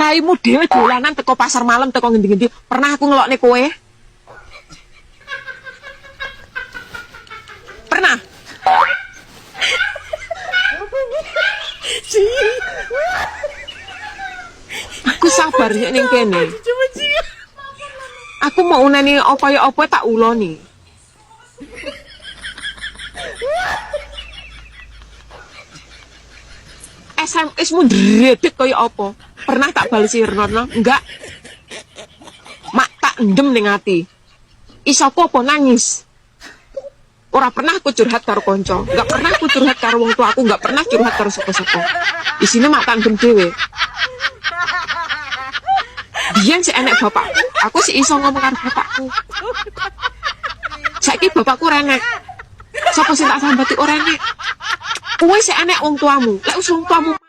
Raimu dhewe dolanan teko pasar malam teko ngendi-ngendi. Pernah aku ngelokne kowe? Pernah? Aku sabar ya ning kene. Aku mau unani apa ya apa tak uloni. SMS-mu ndredeg kaya apa? Pernah tak balesi Rono? Enggak. Mak tak endem ning ati. Isoku apa nangis? Ora pernah aku curhat karo konco, enggak pernah aku curhat karo wong tua aku, enggak pernah curhat karo sapa-sapa. Isine mak tak endem dhewe. Biyen si enek bapakku, aku sih iso ngomong karo bapakku. Saiki bapakku renek. Sapa sing tak sambati ora enek? Kowe sik enek wong tuamu. Lek wis wong tuamu